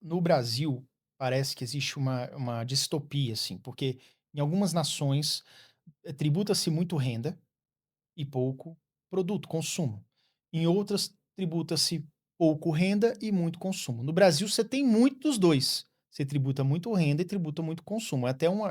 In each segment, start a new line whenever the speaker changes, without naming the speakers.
no Brasil, parece que existe uma distopia, assim, porque em algumas nações tributa-se muito renda e pouco produto, consumo. Em outras, tributa-se pouco renda e muito consumo. No Brasil, você tem muito dos dois. Você tributa muito renda e tributa muito consumo. É até uma.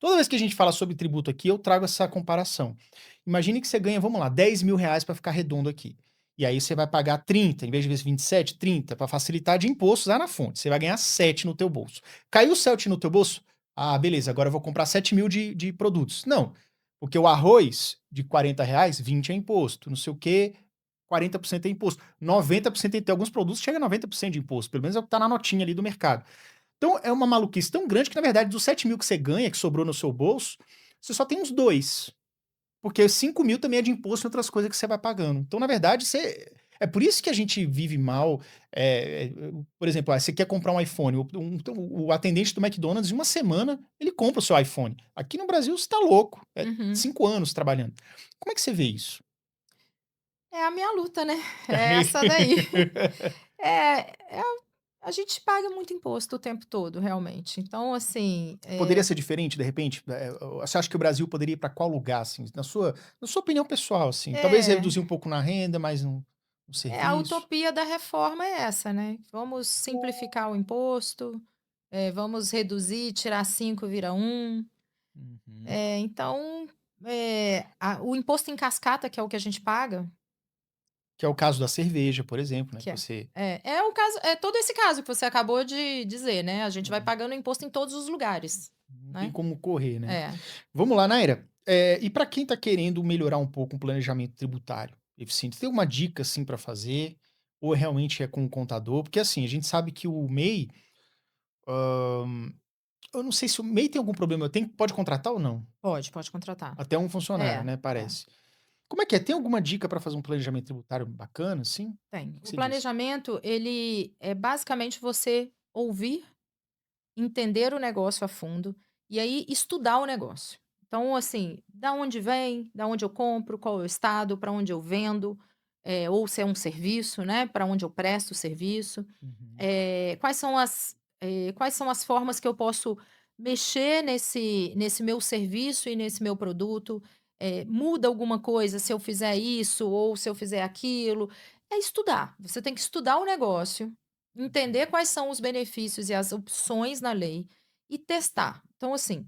Toda vez que a gente fala sobre tributo aqui, eu trago essa comparação. Imagine que você ganha, vamos lá, R$ 10.000 para ficar redondo aqui. E aí você vai pagar 30, em vez de 27, 30, para facilitar de impostos lá na fonte. Você vai ganhar 7 no teu bolso. Caiu 7 no teu bolso? Ah, beleza, agora eu vou comprar 7.000 de produtos. Não, porque o arroz de R$ 40, 20 é imposto, não sei o quê, 40% é imposto. 90% tem alguns produtos chega a 90% de imposto, pelo menos é o que está na notinha ali do mercado. Então é uma maluquice tão grande que, na verdade, dos 7.000 que você ganha, que sobrou no seu bolso, você só tem uns dois. Porque 5.000 também é de imposto e outras coisas que você vai pagando. Então, na verdade, você. É por isso que a gente vive mal. Por exemplo, você quer comprar um iPhone. O atendente do McDonald's, em uma semana, ele compra o seu iPhone. Aqui no Brasil, você tá louco. É
Uhum.
5 anos trabalhando. Como é que você vê isso?
É a minha luta, né, é essa daí. É a gente paga muito imposto o tempo todo, realmente. Então, assim,
Poderia ser diferente, de repente? Você acha que o Brasil poderia ir para qual lugar, assim, na sua opinião pessoal, assim? Talvez
é
reduzir um pouco na renda, mais no
a
serviço.
utopia da reforma é essa, né. Vamos simplificar o imposto, vamos reduzir, tirar 5 vira um.
Uhum.
Então, o imposto em cascata, que é o que a gente paga,
Que é o caso da cerveja, por exemplo, né?
que
Que
é
você.
é o caso é todo esse caso que você acabou de dizer, né, a gente vai
Uhum.
pagando imposto em todos os lugares,
Não tem
né.
como correr, né.
É.
Vamos lá, Naira, e para quem tá querendo melhorar um pouco um planejamento tributário eficiente, tem alguma dica, assim, para fazer? Ou realmente é com o contador? Porque, assim, a gente sabe que o MEI, eu não sei se o MEI tem algum problema, pode contratar ou não?
Pode contratar.
Até um funcionário,
É,
né,
é,
parece. Como é que é? Tem alguma dica para fazer um planejamento tributário bacana, assim?
tem.
O que
O
você diz?
planejamento, ele é basicamente você ouvir, entender o negócio a fundo e aí estudar o negócio. Então, assim, da onde vem, da onde eu compro, qual é o estado, para onde eu vendo, ou se é um serviço, né, para onde eu presto o serviço.
Uhum.
Quais são as formas que eu posso mexer nesse meu serviço e nesse meu produto? Muda alguma coisa se eu fizer isso ou se eu fizer aquilo? É estudar. Você tem que estudar o negócio, entender
Uhum.
quais são os benefícios e as opções na lei e testar. Então, assim,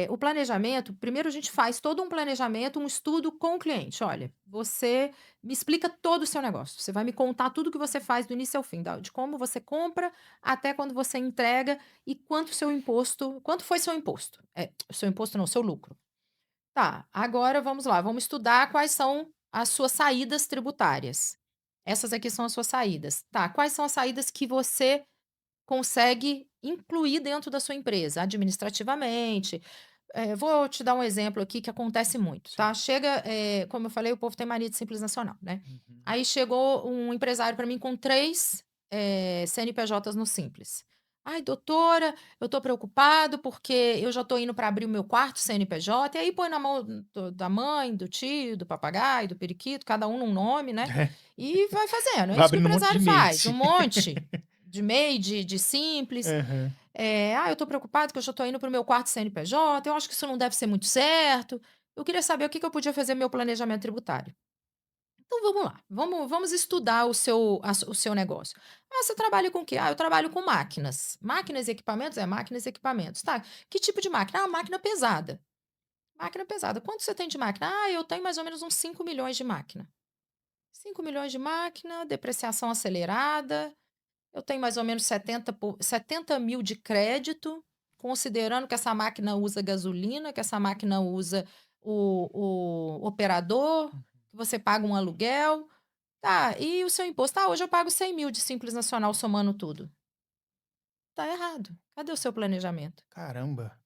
o planejamento, primeiro a gente faz todo um planejamento, um estudo com o cliente. Olha, você me explica todo o seu negócio. Você vai me contar tudo que você faz do início ao fim, de como você compra até quando você entrega e quanto foi seu imposto. Seu imposto não, seu lucro. Tá, agora vamos lá, vamos estudar quais são as suas saídas tributárias. Essas aqui são as suas saídas. Tá, quais são as saídas que você consegue incluir dentro da sua empresa, administrativamente. Vou te dar um exemplo aqui que acontece muito,
Sim.
tá? Chega, como eu falei, o povo tem mania de Simples Nacional, né?
Uhum.
Aí chegou um empresário para mim com 3 CNPJs no Simples. "Ai, doutora, eu tô preocupado porque eu já tô indo para abrir o meu quarto CNPJ", e aí põe na mão da mãe, do tio, do papagaio, do periquito, cada um num nome, né, e vai fazendo. É
Vai
isso que o
abrindo um monte de
empresário
MEI,
faz, um
sim.
monte de MEI, de Simples.
Aham.
"Ah, eu tô preocupado que eu já tô indo para o meu quarto CNPJ, eu acho que isso não deve ser muito certo. Eu queria saber o que que eu podia fazer no meu planejamento tributário". Então vamos lá, vamos estudar o seu negócio. "Ah, você trabalha com o quê?". "Ah, eu trabalho com máquinas". "Máquinas e equipamentos?". "É, máquinas e equipamentos". "Tá, que tipo de máquina?". "Ah, máquina pesada". "Máquina pesada. Quanto você tem de máquina?". "Ah, eu tenho mais ou menos uns 5.000.000 de máquina". 5.000.000 de máquina, depreciação acelerada, eu tenho mais ou menos 70.000 de crédito, considerando que essa máquina usa gasolina, que essa máquina usa o operador, que você paga um aluguel. Tá, e o seu imposto? "Ah, hoje eu pago 100.000 de Simples Nacional somando tudo". Tá errado. Cadê o seu planejamento?
Caramba.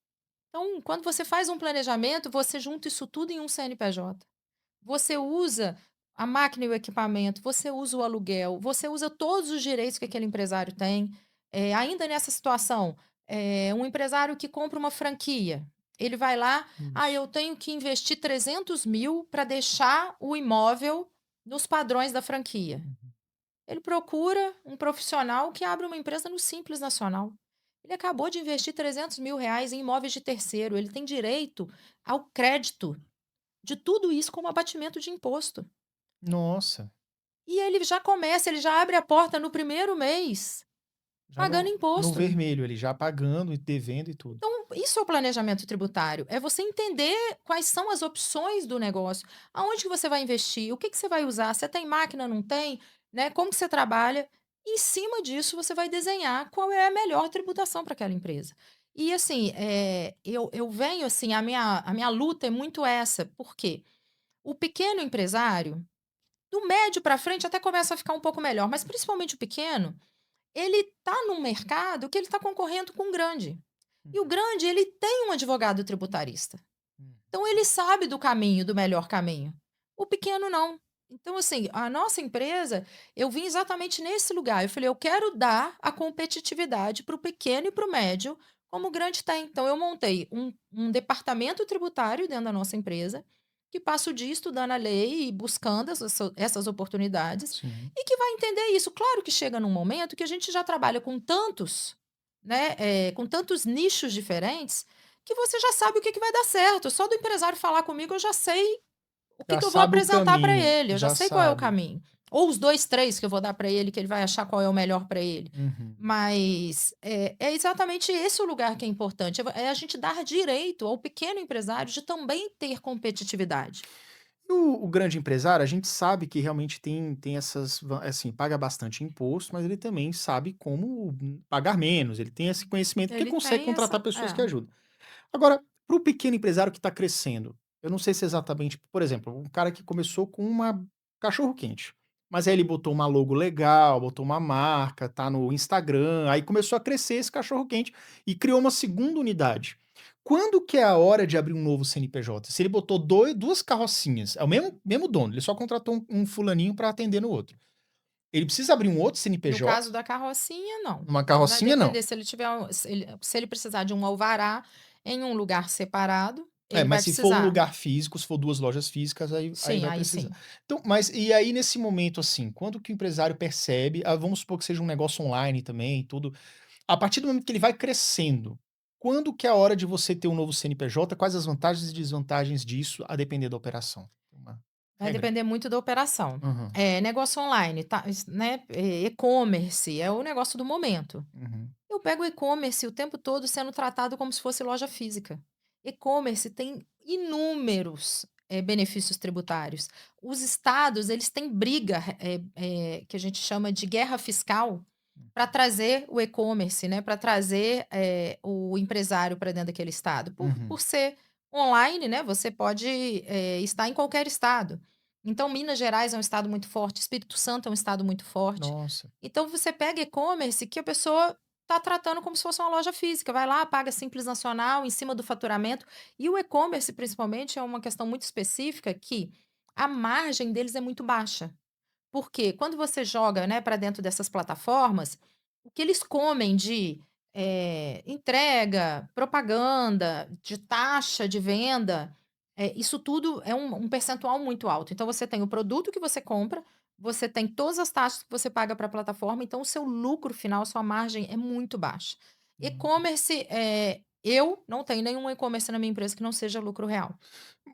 Então, quando você faz um planejamento, você junta isso tudo em um CNPJ. Você usa a máquina e o equipamento, você usa o aluguel, você usa todos os direitos que aquele empresário tem. Ainda nessa situação, um empresário que compra uma franquia, ele vai lá: "Ah,
Isso.
eu tenho que investir 300.000 para deixar o imóvel nos padrões da franquia".
Uhum.
Ele procura um profissional que abre uma empresa no Simples Nacional. Ele acabou de investir R$ 300.000 em imóveis de terceiro, ele tem direito ao crédito de tudo isso como abatimento de imposto.
Nossa,
E ele já abre a porta no primeiro mês,
já
pagando
no
imposto.
vermelho ali, já pagando e devendo e tudo.
Então, isso é o planejamento tributário, é você entender quais são as opções do negócio, aonde que você vai investir, o que que você vai usar, você tem máquina, não tem, né, como que você trabalha. Em cima disso, você vai desenhar qual é a melhor tributação para aquela empresa. E assim, eu venho assim, a minha luta é muito essa, porque o pequeno empresário, do médio para frente até começa a ficar um pouco melhor, mas principalmente o pequeno, ele está num mercado que ele está concorrendo com o grande. E o
Uhum,
grande, ele tem um advogado tributarista.
uhum.
Então ele sabe do caminho, do melhor caminho. O pequeno não. Então, assim, a nossa empresa, eu vim exatamente nesse lugar. Eu falei, eu quero dar a competitividade para o pequeno e para o médio, como o grande tem. Então, eu montei um departamento tributário dentro da nossa empresa, que passa o dia estudando a lei e buscando essas oportunidades,
Sim.
e que vai entender isso. Claro que chega num momento que a gente já trabalha com tantos, né, com tantos nichos diferentes, que você já sabe o que que vai dar certo. Só do empresário falar comigo, eu já sei o que
Já
que eu vou
sabe o
apresentar para
caminho,
ele, eu já
já
sei qual é o
sabe.
caminho. Ou os 2 3 que eu vou dar para ele, que ele vai achar qual é o melhor para ele.
Uhum.
Mas é exatamente esse o lugar que é importante, é a gente dar direito ao pequeno empresário de também ter competitividade.
E o grande empresário, a gente sabe que realmente tem essas assim, paga bastante imposto, mas ele também sabe como pagar menos, ele tem esse conhecimento, porque
Ele
consegue
tem
contratar
essa
pessoas que ajudam. Agora, para o pequeno empresário que está crescendo, eu não sei se exatamente, por exemplo, um cara que começou com uma cachorro-quente, mas aí ele botou uma logo legal, botou uma marca, tá no Instagram, aí começou a crescer esse cachorro-quente e criou uma segunda unidade. Quando que é a hora de abrir um novo CNPJ? Se ele botou 2 carrocinhas, é o mesmo dono, ele só contratou um fulaninho para atender no outro. Ele precisa abrir um outro
No caso
CNPJ?
da carrocinha, não.
Uma
Aí vai
carrocinha, não.
depender se ele tiver se ele precisar de um alvará em um lugar separado,
É,
ele
mas
vai
se for um
precisar.
lugar físico, se for 2 lojas físicas, aí
Sim,
vai
aí
precisar.
sim.
Então, mas e aí nesse momento, assim, quando que o empresário percebe, vamos supor que seja um negócio online também e tudo, a partir do momento que ele vai crescendo, quando que é a hora de você ter um novo CNPJ? Quais as vantagens e desvantagens disso, a depender da operação? Uma
Vai
regra?
depender muito da operação.
Aham,
Negócio online, tá, né, e-commerce é o negócio do momento.
uhum,
Eu pego o e-commerce o tempo todo sendo tratado como se fosse loja física. E-commerce tem inúmeros, benefícios tributários. Os estados, eles têm briga, que a gente chama de guerra fiscal, para trazer o e-commerce, né, para trazer, o empresário para dentro daquele estado. Por
uhum.
ser online, né, você pode, estar em qualquer estado. Então Minas Gerais é um estado muito forte, Espírito Santo é um estado muito forte.
Nossa.
Então você pega e-commerce que a pessoa tá tratando como se fosse uma loja física, vai lá, paga Simples Nacional em cima do faturamento. E o e-commerce, principalmente, é uma questão muito específica que a margem deles é muito baixa. Porque quando você joga, né, para dentro dessas plataformas, o que eles comem de, entrega, propaganda, de taxa de venda, isso tudo é um percentual muito alto. Então você tem o produto que você compra, você tem todas as taxas que você paga para a plataforma, então o seu lucro final, a sua margem é muito baixa.
Hum.
E-commerce, eu não tenho nenhum e-commerce na minha empresa que não seja lucro real,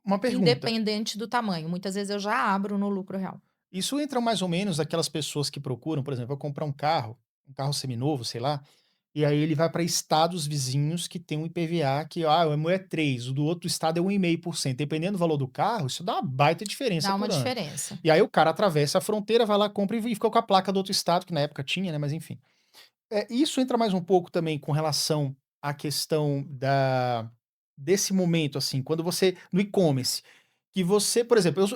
Uma pergunta,
independente do tamanho. Muitas vezes eu já abro no lucro real.
isso entra mais ou menos aquelas pessoas que procuram, por exemplo, vou comprar um carro seminovo, sei lá. E aí ele vai para estados vizinhos que tem um IPVA que, o meu é 3, o do outro estado é 1,5%. Dependendo do valor do carro, isso dá uma baita diferença
Dá uma
por ano.
diferença.
E aí o cara atravessa a fronteira, vai lá, compra e fica com a placa do outro estado, que na época tinha, né, mas enfim. Isso entra mais um pouco também com relação à questão desse momento, assim, quando você no e-commerce, que você, por exemplo,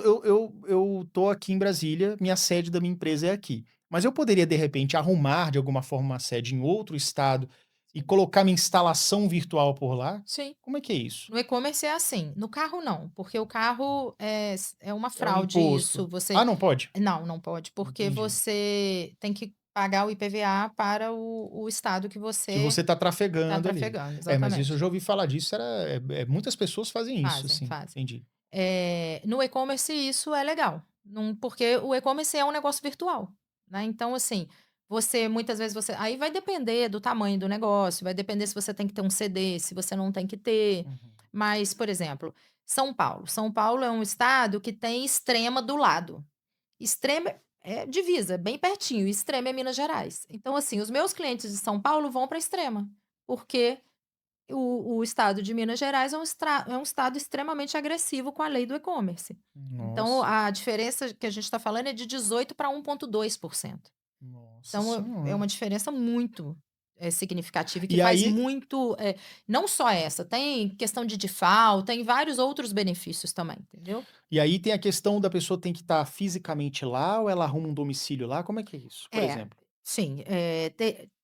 eu tô aqui em Brasília, minha sede da minha empresa é aqui, mas eu poderia, de repente, arrumar de alguma forma uma sede em outro estado e
Sim.
colocar minha instalação virtual por lá?
Sim.
Como é que é isso?
No e-commerce é assim, no carro não, porque o carro é uma
É um
fraude
imposto.
isso, você
Ah, não pode?
não, não pode, porque
Entendi.
você tem que pagar o IPVA para o estado que
Que
você
você tá
está
trafegando ali.
trafegando,
É, mas isso eu
exatamente.
já ouvi falar disso, muitas pessoas fazem isso,
Fazem,
assim.
fazem.
Entendi.
No e-commerce isso é legal, porque o e-commerce é um negócio virtual. né. Então, assim, você muitas vezes você aí vai depender do tamanho do negócio, vai depender se você tem que ter um CD, se você não tem que ter.
Uhum.
Mas, por exemplo, São Paulo é um estado que tem Extrema do lado. Extrema é divisa, bem pertinho, Extrema é Minas Gerais. Então, assim, os meus clientes de São Paulo vão para Extrema, porque o estado de Minas Gerais é um estado extremamente agressivo com a lei do e-commerce. Então,
Nossa,
a diferença que a gente está falando é de 18 para 1,2%.
nossa
Então, é
senhora.
uma diferença muito, significativa e que
E
faz
aí
muito, não só essa, tem questão de DIFAL, tem vários outros benefícios também, entendeu?
e aí tem a questão da pessoa tem que estar fisicamente lá ou ela arruma um domicílio lá, como é que é isso, por
É,
exemplo?
sim,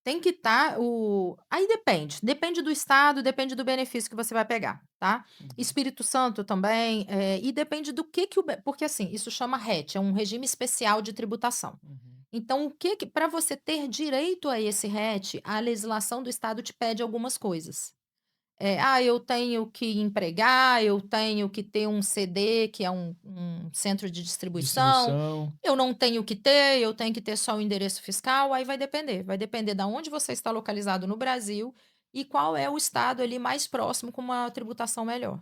tem que estar o aí depende do estado, depende do benefício que você vai pegar, tá.
Uhum,
Espírito Santo também, e depende do que o be porque, assim, isso chama RET, é um regime especial de tributação.
uhum.
Então o que para você ter direito a esse RET, a legislação do estado te pede algumas coisas. Eu tenho que empregar, eu tenho que ter um CD, que é um centro de distribuição,
Distribuição.
eu não tenho que ter, eu tenho que ter só o endereço fiscal, aí vai depender da onde você está localizado no Brasil e qual é o estado ali mais próximo com uma tributação melhor.